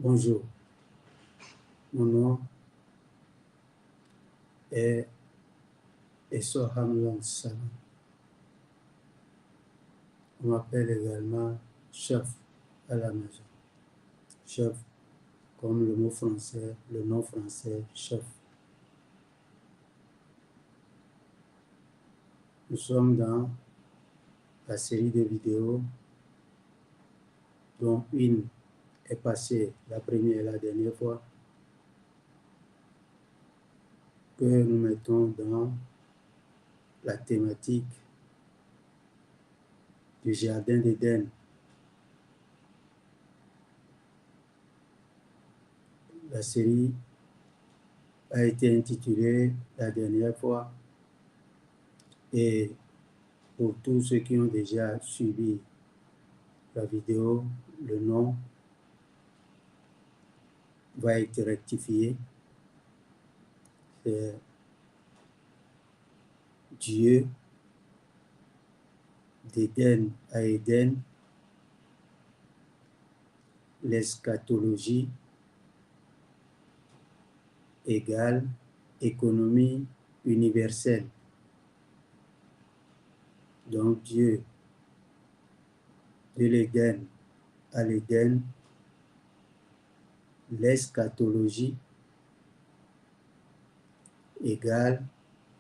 Bonjour, mon nom est Essoham Salon. On m'appelle également chef à la maison. Chef comme le mot français, le nom français, chef. Nous sommes dans la série de vidéos dont une est passée la première et la dernière fois que nous mettons dans la thématique du jardin d'Éden. La série a été intitulée la dernière fois et pour tous ceux qui ont déjà suivi la vidéo, le nom va être rectifié. C'est Dieu d'Éden à Éden, l'eschatologie égale économie universelle. Donc Dieu de l'Éden à l'Éden, l'eschatologie égale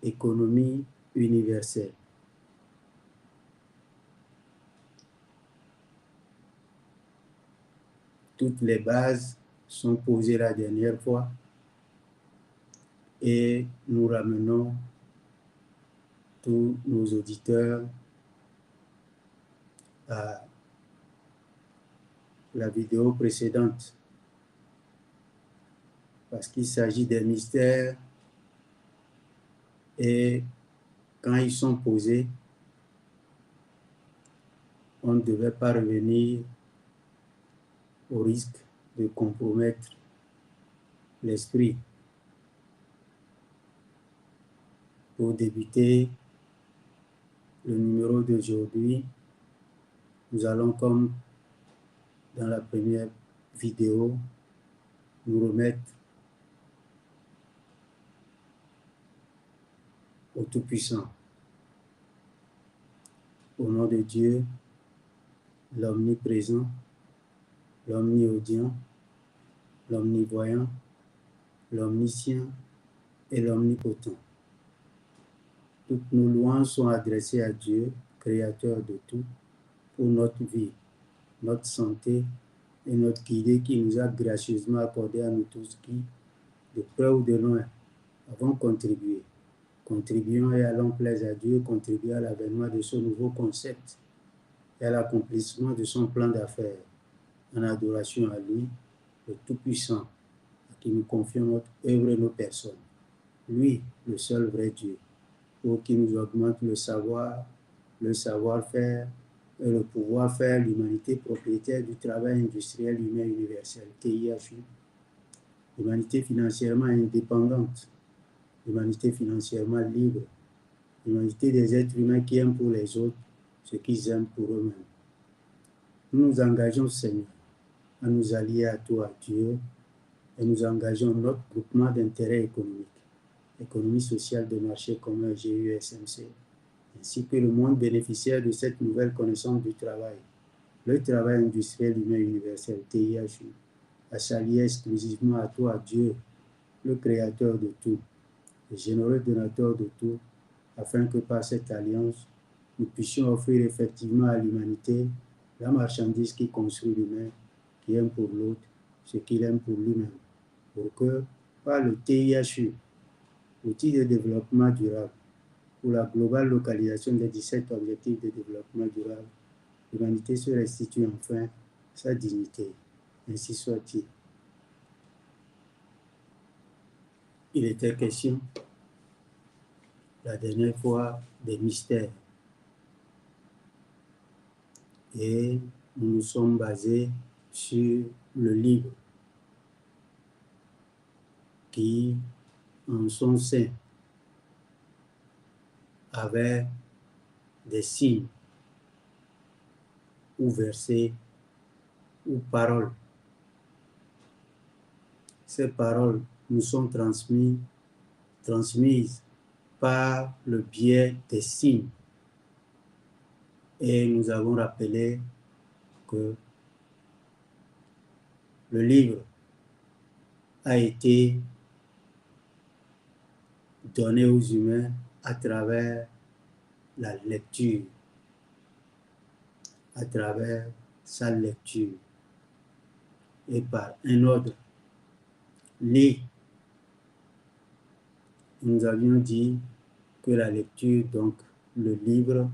économie universelle. Toutes les bases sont posées la dernière fois et nous ramenons tous nos auditeurs à la vidéo précédente parce qu'il s'agit des mystères et quand ils sont posés, on ne devait pas revenir au risque de compromettre l'esprit. Pour débuter le numéro d'aujourd'hui, nous allons, comme dans la première vidéo, nous remettre au Tout-Puissant. Au nom de Dieu, l'omniprésent, l'omniaudient, l'omnivoyant, l'omniscient et l'omnipotent. Toutes nos louanges sont adressées à Dieu, créateur de tout, pour notre vie, notre santé et notre guidée qui nous a gracieusement accordé à nous tous qui, de près ou de loin, avons contribué. Contribuons et allons plaise à Dieu, contribuer à l'avènement de ce nouveau concept et à l'accomplissement de son plan d'affaires, en adoration à lui, le Tout-Puissant, à qui nous confions notre œuvre et nos personnes. Lui, le seul vrai Dieu, pour qui nous augmente le savoir, le savoir-faire et le pouvoir faire l'humanité propriétaire du travail industriel humain universel, TIHU, l'humanité financièrement indépendante, l'humanité financièrement libre, l'humanité des êtres humains qui aiment pour les autres ce qu'ils aiment pour eux-mêmes. Nous nous engageons, Seigneur, à nous allier à toi, Dieu, et nous engageons notre groupement d'intérêt économique, économie sociale de marché commun GUSMC, ainsi que le monde bénéficiaire de cette nouvelle connaissance du travail, le travail industriel humain universel, TIHU, à s'allier exclusivement à toi, Dieu, le créateur de tout, le généreux donateur de tout, afin que par cette alliance, nous puissions offrir effectivement à l'humanité la marchandise qui construit l'humain, qui aime pour l'autre ce qu'il aime pour lui-même, pour que, par le TIHU, outil de développement durable, pour la globale localisation des 17 objectifs de développement durable, l'humanité se restitue enfin sa dignité. Ainsi soit-il. Il était question, la dernière fois, des mystères. Et nous nous sommes basés sur le livre qui, en son sein, avait des signes ou versets ou paroles ces paroles nous sont transmises par le biais des signes. Et nous avons rappelé que le livre a été donné aux humains à travers la lecture, à travers sa lecture, et par un ordre. Lis. Nous avions dit que la lecture, donc le livre,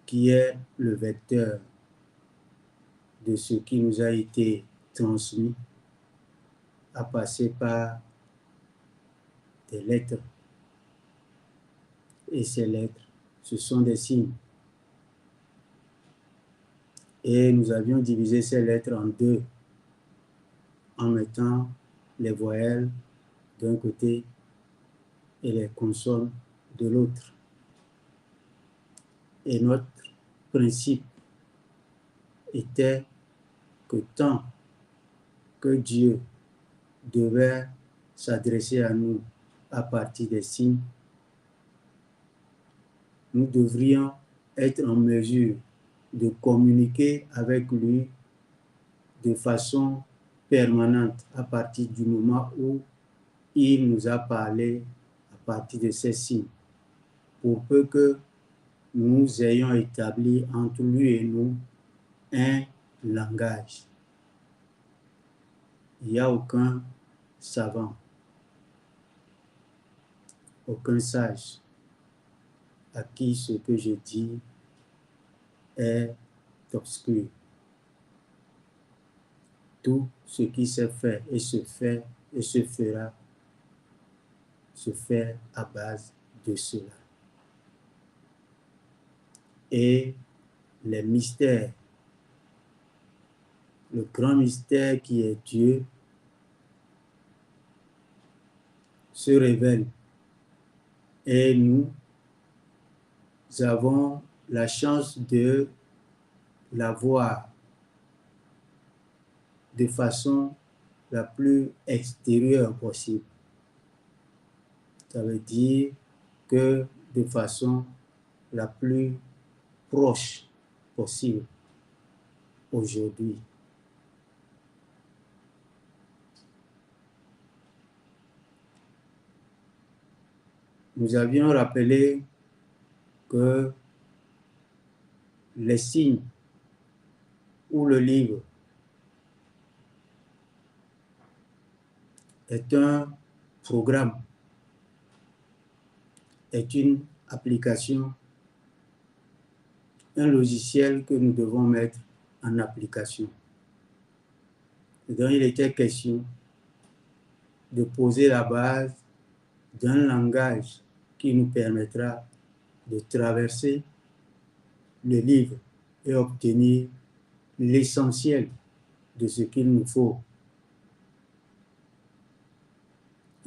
qui est le vecteur de ce qui nous a été transmis, a passé par des lettres. Et ces lettres, ce sont des signes. Et nous avions divisé ces lettres en deux, en mettant les voyelles d'un côté et les consonnes de l'autre. Et notre principe était que tant que Dieu devait s'adresser à nous à partir des signes, nous devrions être en mesure de communiquer avec lui de façon permanente à partir du moment où il nous a parlé à partir de ces signes, pour peu que nous ayons établi entre lui et nous un langage. Il n'y a aucun savant, aucun sage à qui ce que je dis est obscur. Tout ce qui s'est fait et se fera se fait à base de cela. Et les mystères, le grand mystère qui est Dieu, se révèle. Et nous avons la chance de la voir de façon la plus extérieure possible. Ça veut dire que de façon la plus proche possible aujourd'hui. Nous avions rappelé que les signes ou le livre est un programme, est une application, un logiciel que nous devons mettre en application. Et donc, il était question de poser la base d'un langage qui nous permettra de traverser le livre et obtenir l'essentiel de ce qu'il nous faut.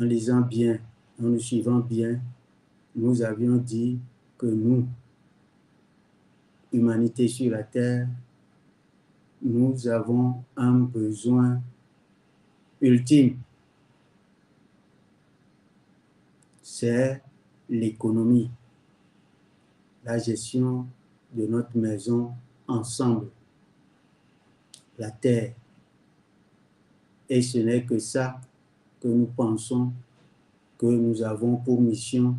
En lisant bien, en nous suivant bien, nous avions dit que nous, humanité sur la terre, nous avons un besoin ultime. C'est l'économie, la gestion de notre maison ensemble, la terre. Et ce n'est que ça que nous pensons que nous avons pour mission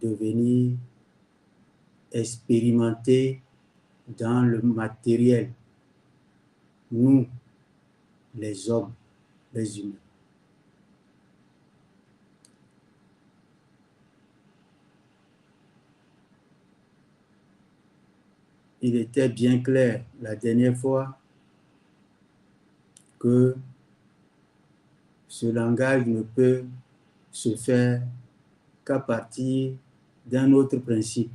de venir expérimenter dans le matériel, nous, les hommes, les humains. Il était bien clair la dernière fois que ce langage ne peut se faire qu'à partir d'un autre principe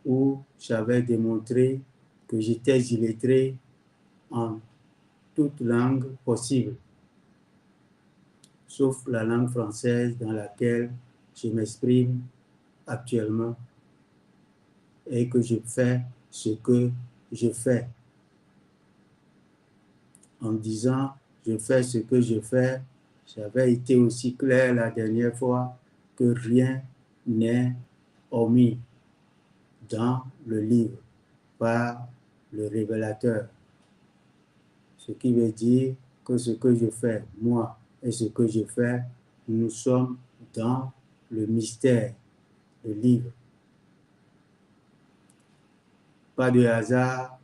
où j'avais démontré que j'étais illettré en toute langue possible, sauf la langue française dans laquelle je m'exprime actuellement et que je fais ce que je fais. en disant je fais ce que je fais. J'avais été aussi clair la dernière fois que rien n'est omis dans le livre par le révélateur. Ce qui veut dire que ce que je fais, moi, et ce que je fais, nous sommes dans le mystère, le livre. Pas de hasard,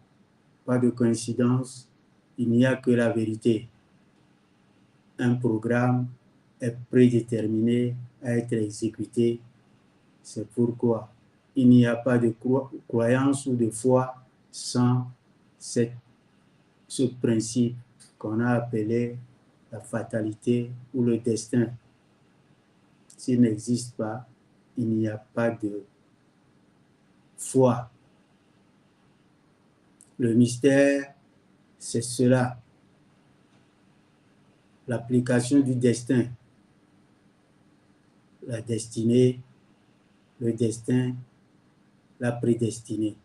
pas de coïncidence, il n'y a que la vérité. Un programme est prédéterminé à être exécuté. C'est pourquoi il n'y a pas de croyance ou de foi sans ce principe qu'on a appelé la fatalité ou le destin. S'il n'existe pas, il n'y a pas de foi. Le mystère, c'est cela. L'application du destin. La destinée, le destin, la prédestinée.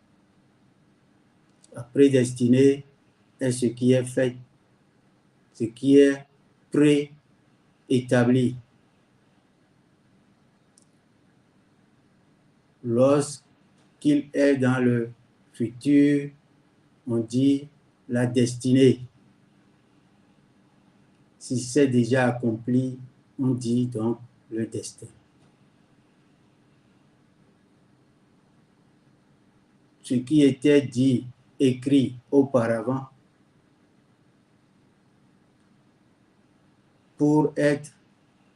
La prédestinée est ce qui est fait, ce qui est préétabli. Lorsqu'il est dans le futur, on dit la destinée. Si c'est déjà accompli, on dit donc le destin. Ce qui était dit, écrit auparavant, pour être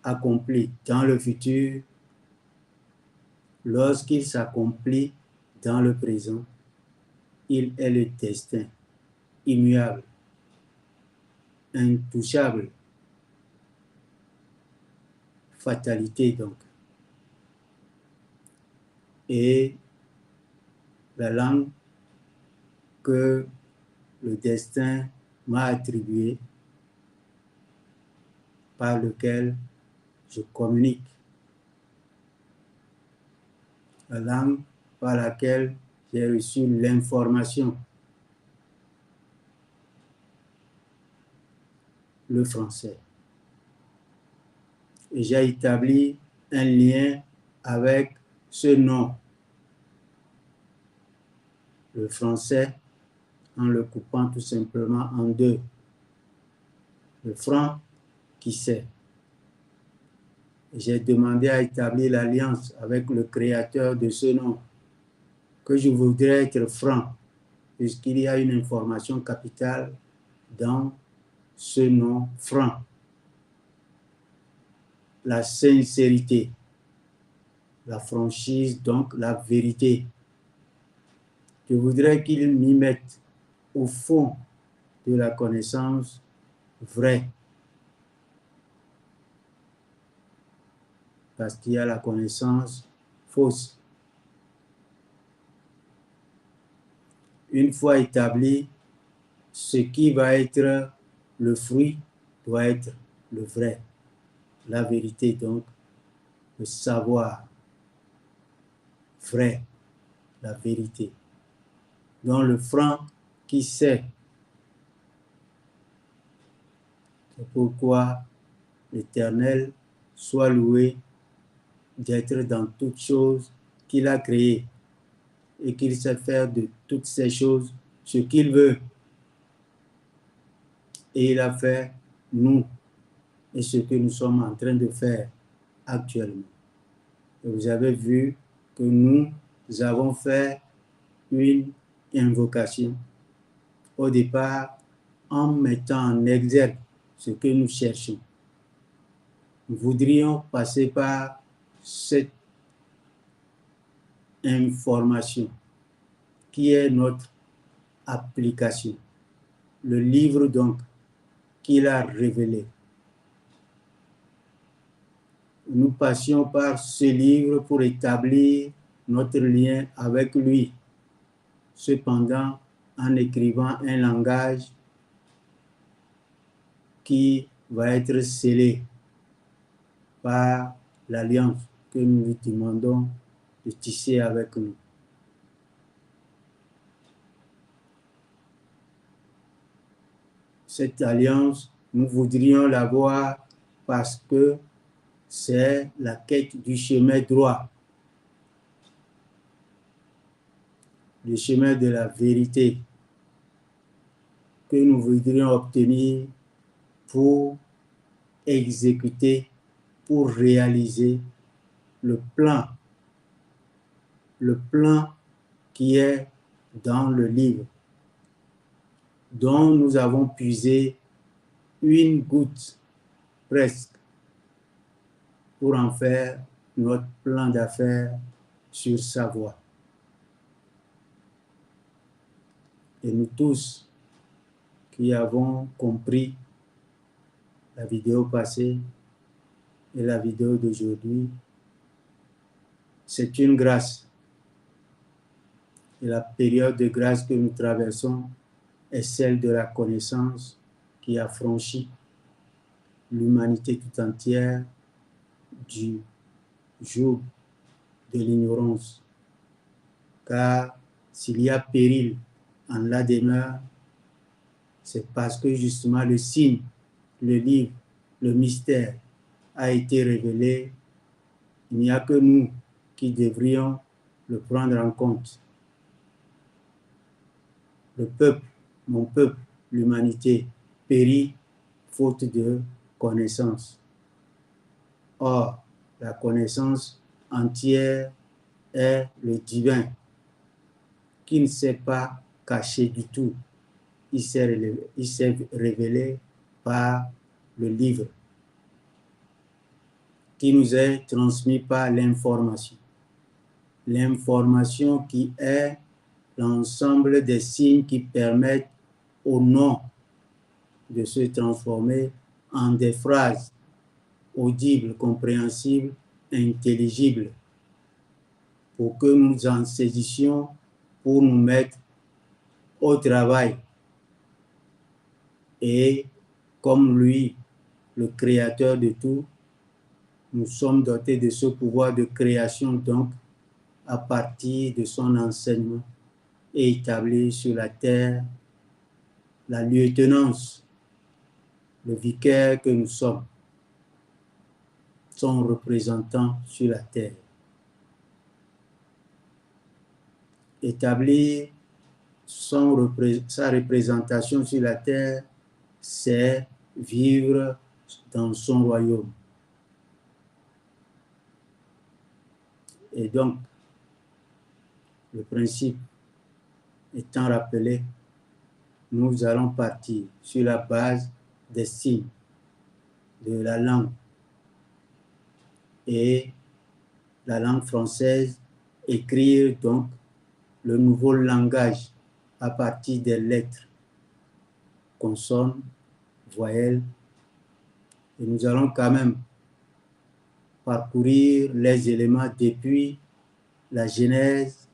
accompli dans le futur, lorsqu'il s'accomplit dans le présent, il est le destin, immuable, intouchable, fatalité donc. Et la langue que le destin m'a attribuée, par lequel je communique, la langue par laquelle j'ai reçu l'information, le français. Et j'ai établi un lien avec ce nom, le français, en le coupant tout simplement en deux. Le franc qui sait. J'ai demandé à établir l'alliance avec le créateur de ce nom, que je voudrais être franc, puisqu'il y a une information capitale dans ce nom franc. La sincérité, la franchise, donc la vérité. Je voudrais qu'il m'y mette au fond de la connaissance vraie. Parce qu'il y a la connaissance fausse. Une fois établi, ce qui va être le fruit doit être le vrai. La vérité donc, le savoir vrai, la vérité. Donc le franc qui sait. C'est pourquoi l'Éternel soit loué d'être dans toutes choses qu'il a créées et qu'il sait faire de toutes ces choses ce qu'il veut. Et il a fait nous et ce que nous sommes en train de faire actuellement. Et vous avez vu que nous avons fait une invocation au départ en mettant en exergue ce que nous cherchons. Nous voudrions passer par cette information qui est notre application. Le livre donc qu'il a révélé. Nous passions par ce livre pour établir notre lien avec lui. Cependant, en écrivant un langage qui va être scellé par l'alliance que nous lui demandons de tisser avec nous. Cette alliance, nous voudrions l'avoir parce que c'est la quête du chemin droit, le chemin de la vérité que nous voudrions obtenir pour exécuter, pour réaliser le plan qui est dans le livre, dont nous avons puisé une goutte presque pour en faire notre plan d'affaires sur sa voie. Et nous tous qui avons compris la vidéo passée et la vidéo d'aujourd'hui, c'est une grâce. Et la période de grâce que nous traversons est celle de la connaissance qui a franchi l'humanité tout entière du joug de l'ignorance. Car s'il y a péril en la demeure, c'est parce que justement le signe, le livre, le mystère a été révélé. Il n'y a que nous qui devrions le prendre en compte. Le peuple, mon peuple, l'humanité, périt faute de connaissance. Or, la connaissance entière est le divin, qui ne s'est pas caché du tout. Il s'est révélé par le livre, qui nous est transmis par l'information. L'information qui est l'ensemble des signes qui permettent au nom de se transformer en des phrases audibles, compréhensibles, intelligibles, pour que nous en saisissions, pour nous mettre au travail. Et comme lui, le créateur de tout, nous sommes dotés de ce pouvoir de création, donc, à partir de son enseignement, et établir sur la terre la lieutenance, le vicaire que nous sommes, son représentant sur la terre. Établir sa représentation sur la terre, c'est vivre dans son royaume. Et donc, le principe étant rappelé, nous allons partir sur la base des signes de la langue. Et la langue française, écrire donc le nouveau langage à partir des lettres, consonnes, voyelles. Et nous allons quand même parcourir les éléments depuis la Genèse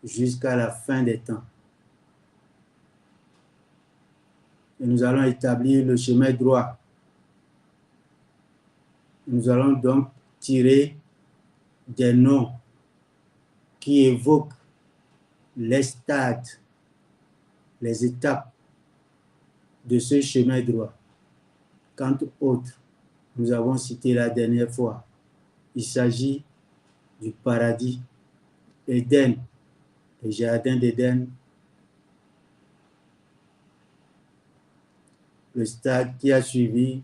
jusqu'à la fin des temps. Et nous allons établir le chemin droit. Nous allons donc tirer des noms qui évoquent les stades, les étapes de ce chemin droit. Quant aux autres, nous avons cité la dernière fois, il s'agit du paradis, Éden, le jardin d'Éden, le stade qui a suivi,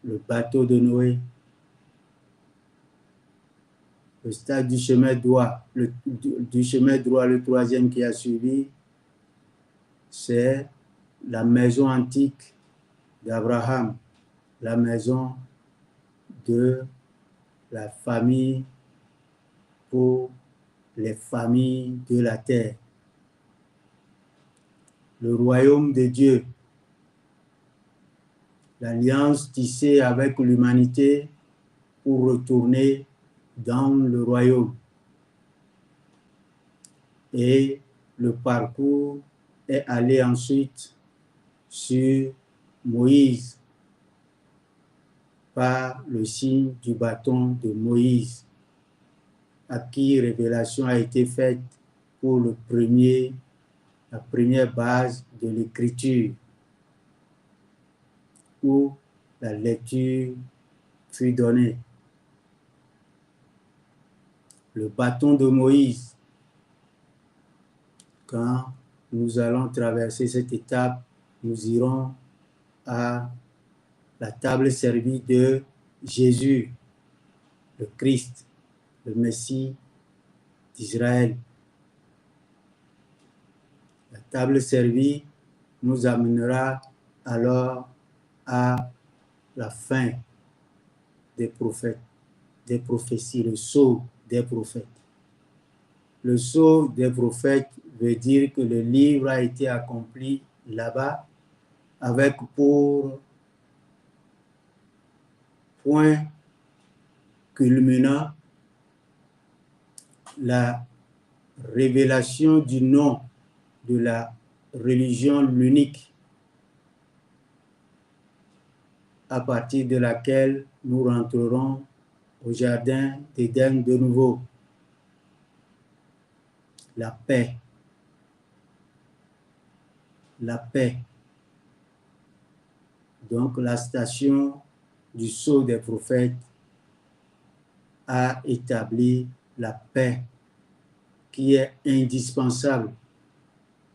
le bateau de Noé, le stade du chemin droit, le troisième qui a suivi, c'est la maison antique d'Abraham, la maison de la famille pour les familles de la terre. Le royaume de Dieu, l'alliance tissée avec l'humanité pour retourner dans le royaume. Et le parcours est allé ensuite sur Moïse par le signe du bâton de Moïse, à qui révélation a été faite pour la première base de l'écriture. où la lecture fut donnée. Le bâton de Moïse. Quand nous allons traverser cette étape, nous irons à la table servie de Jésus, le Christ, le Messie d'Israël. La table servie nous amènera alors à la fin des prophètes, des prophéties, le sceau des prophètes. Le sceau des prophètes veut dire que le livre a été accompli là-bas avec pour point culminant la révélation du nom de la religion l'unique à partir de laquelle nous rentrerons au jardin d'Éden de nouveau. La paix. La paix. Donc la station du sceau des prophètes a établi la paix qui est indispensable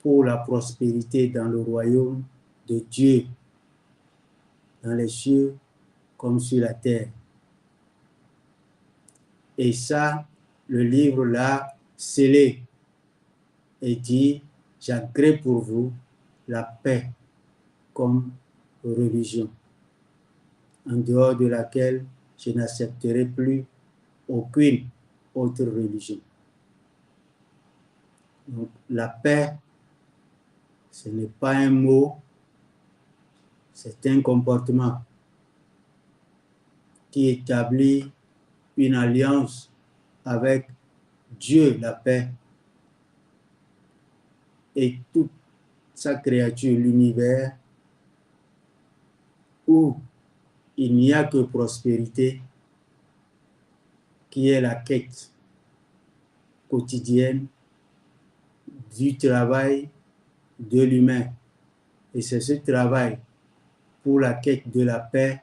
pour la prospérité dans le royaume de Dieu, dans les cieux comme sur la terre. Et ça, le livre l'a scellé et dit, j'agrée pour vous la paix comme religion, en dehors de laquelle je n'accepterai plus aucune autre religion. Donc, la paix, ce n'est pas un mot, c'est un comportement qui établit une alliance avec Dieu, la paix, et toute sa créature, l'univers, où il n'y a que prospérité, qui est la quête quotidienne du travail de l'humain. Et c'est ce travail pour la quête de la paix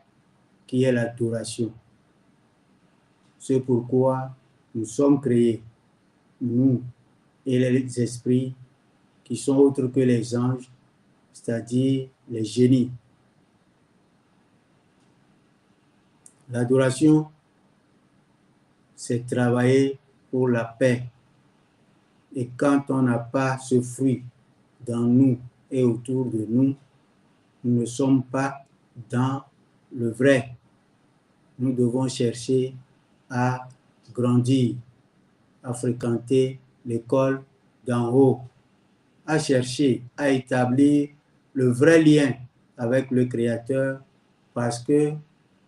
qui est l'adoration. C'est pourquoi nous sommes créés, nous et les esprits qui sont autres que les anges, c'est-à-dire les génies. L'adoration, c'est travailler pour la paix. Et quand on n'a pas ce fruit dans nous et autour de nous, nous ne sommes pas dans le vrai. Nous devons chercher à grandir, à fréquenter l'école d'en haut, à chercher à établir le vrai lien avec le Créateur, parce que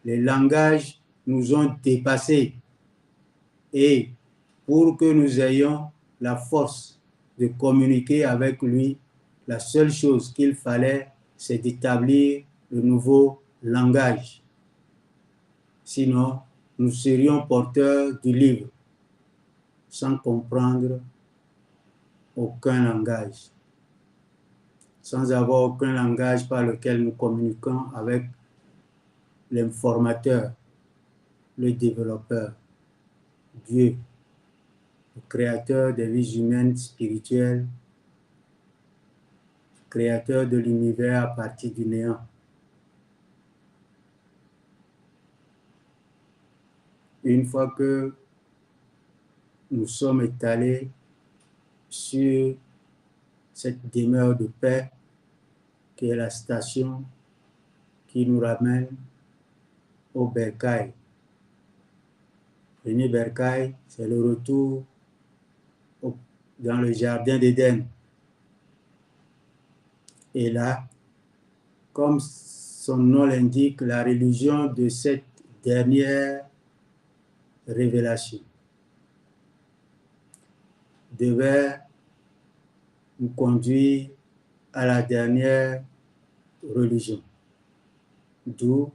les langages nous ont dépassés. Et pour que nous ayons la force de communiquer avec lui, la seule chose qu'il fallait, c'est d'établir le nouveau langage. Sinon, nous serions porteurs du livre sans comprendre aucun langage, sans avoir aucun langage par lequel nous communiquons avec l'informateur, le développeur, Dieu, le créateur des vies humaines spirituelles, créateur de l'univers à partir du néant. Une fois que nous sommes étalés sur cette demeure de paix, qui est la station qui nous ramène au bercail. Le bercail, c'est le retour dans le jardin d'Éden. Et là, comme son nom l'indique, la religion de cette dernière révélation devait nous conduire à la dernière religion, d'où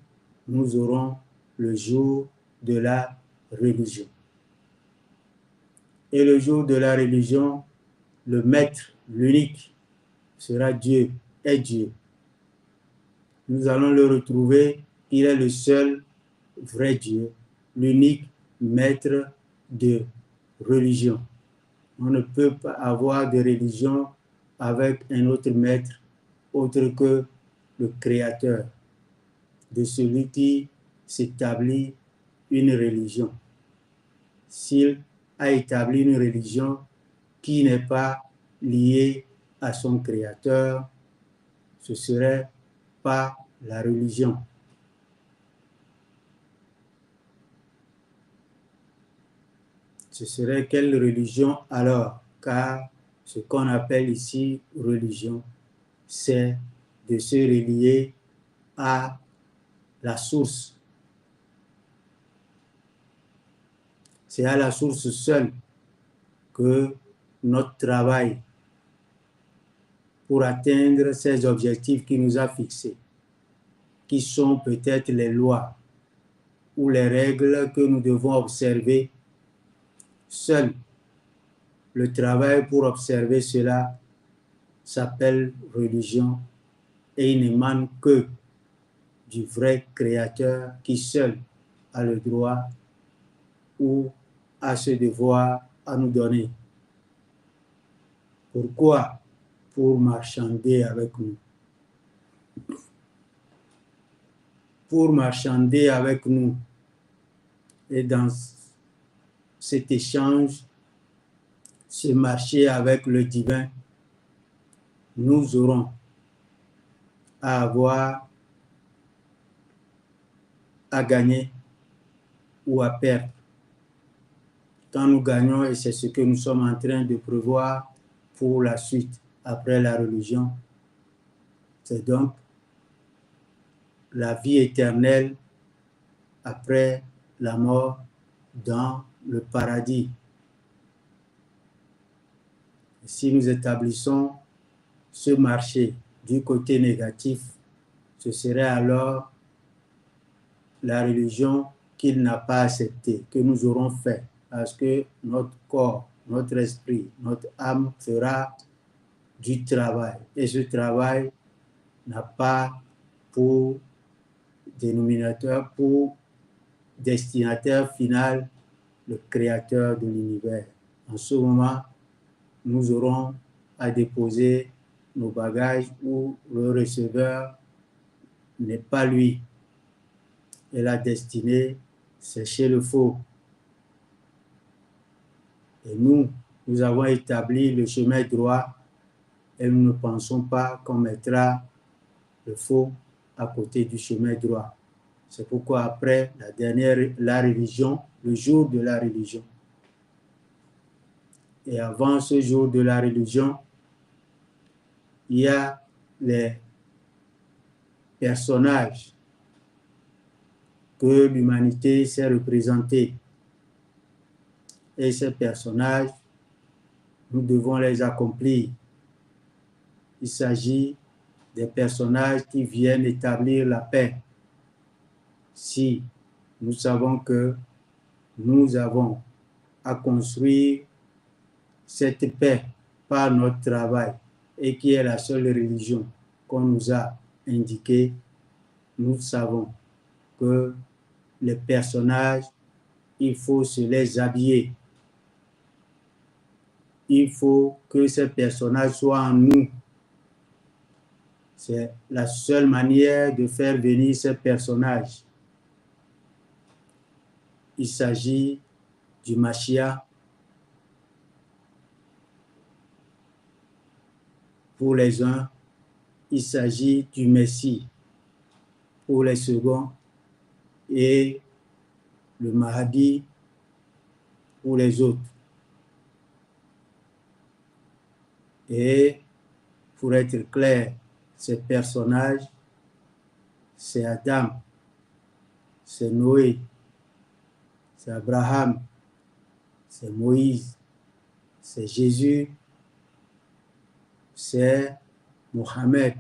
nous aurons le jour de la religion. Et le jour de la religion, le maître, l'unique, sera Dieu, est Dieu. nous allons le retrouver. Il est le seul vrai Dieu, l'unique maître de religion. On ne peut pas avoir de religion avec un autre maître autre que le Créateur, de celui qui s'établit une religion. S'il a établi une religion qui n'est pas liée à son Créateur, ce ne serait pas la religion. Ce serait quelle religion alors? Car ce qu'on appelle ici religion, c'est de se relier à la source. C'est à la source seule que notre travail pour atteindre ces objectifs qu'il nous a fixés, qui sont peut-être les lois ou les règles que nous devons observer, seul le travail pour observer cela s'appelle religion et il n'émane que du vrai Créateur qui seul a le droit ou a ce devoir à nous donner. Pourquoi? Pour marchander avec nous. Pour marchander avec nous. Et dans cet échange, ce marché avec le divin, nous aurons à avoir à gagner ou à perdre. Quand nous gagnons, et c'est ce que nous sommes en train de prévoir pour la suite, après la religion, c'est donc la vie éternelle après la mort dans le paradis. Si nous établissons ce marché du côté négatif, ce serait alors la religion qu'il n'a pas acceptée, que nous aurons fait, parce que notre corps, notre esprit, notre âme fera du travail. Et ce travail n'a pas pour dénominateur, pour destinataire final, le Créateur de l'univers. En ce moment, nous aurons à déposer nos bagages où le receveur n'est pas lui. Et la destinée, c'est chez le faux. Et nous avons établi le chemin droit et nous ne pensons pas qu'on mettra le faux à côté du chemin droit. C'est pourquoi après la religion, le jour de la religion, et avant ce jour de la religion, il y a les personnages que l'humanité s'est représentée. Et ces personnages, nous devons les accomplir. Il s'agit des personnages qui viennent établir la paix. Si nous savons que nous avons à construire cette paix par notre travail et qui est la seule religion qu'on nous a indiquée, nous savons que les personnages, il faut se les habiller. Il faut que ces personnages soient en nous. C'est la seule manière de faire venir ces personnages. Il s'agit du Mashiach pour les uns, il s'agit du Messie pour les seconds et le Mahdi pour les autres. Et pour être clair, ces personnages, c'est Adam, c'est Noé, c'est Abraham, c'est Moïse, c'est Jésus, c'est Mohammed.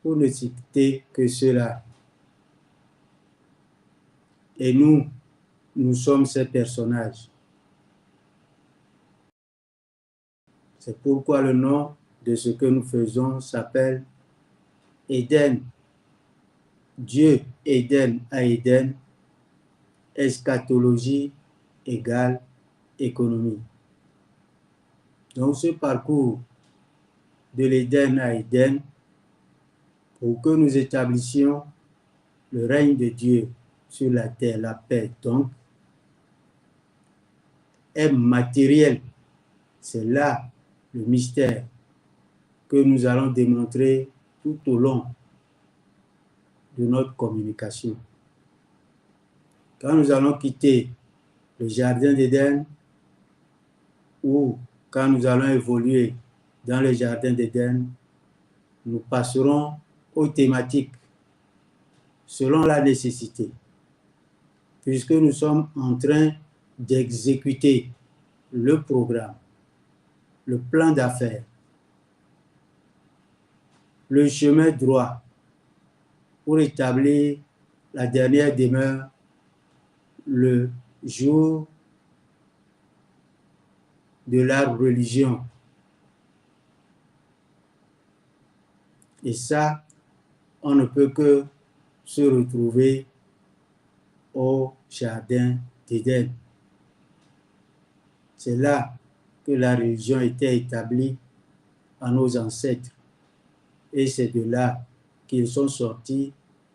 Pour ne citer que cela. Et nous sommes ces personnages. C'est pourquoi le nom de ce que nous faisons s'appelle Éden. Dieu, Éden à Éden, eschatologie égale économie. Donc ce parcours de l'Éden à Éden, pour que nous établissions le règne de Dieu sur la terre, la paix, donc, est matériel. C'est là le mystère que nous allons démontrer tout au long de notre communication. Quand nous allons quitter le jardin d'Éden ou quand nous allons évoluer dans le jardin d'Éden, nous passerons aux thématiques selon la nécessité, puisque nous sommes en train d'exécuter le programme, le plan d'affaires, le chemin droit pour établir la dernière demeure, le jour de la religion. Et ça, on ne peut que se retrouver au jardin d'Éden. C'est là que la religion était établie à nos ancêtres. Et c'est de là qu'ils sont sortis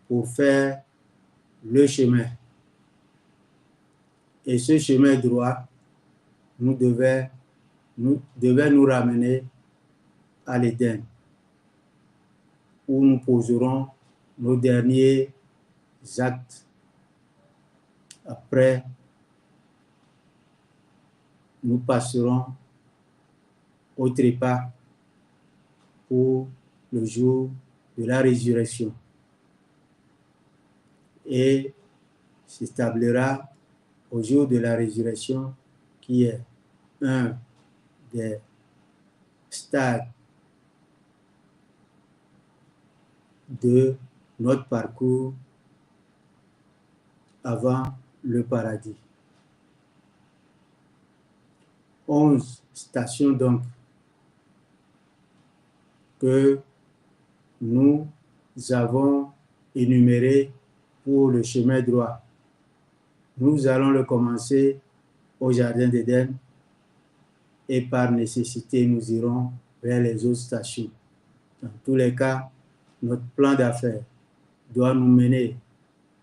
pour faire le chemin. Et ce chemin droit devait nous ramener à l'Éden, où nous poserons nos derniers actes. Après, nous passerons au trépas pour le jour de la résurrection. Et s'établira au jour de la résurrection, qui est un des stades de notre parcours avant le paradis. 11 stations donc que nous avons énumérées pour le chemin droit. Nous allons le commencer au jardin d'Éden et par nécessité, nous irons vers les autres stations. Dans tous les cas, notre plan d'affaires doit nous mener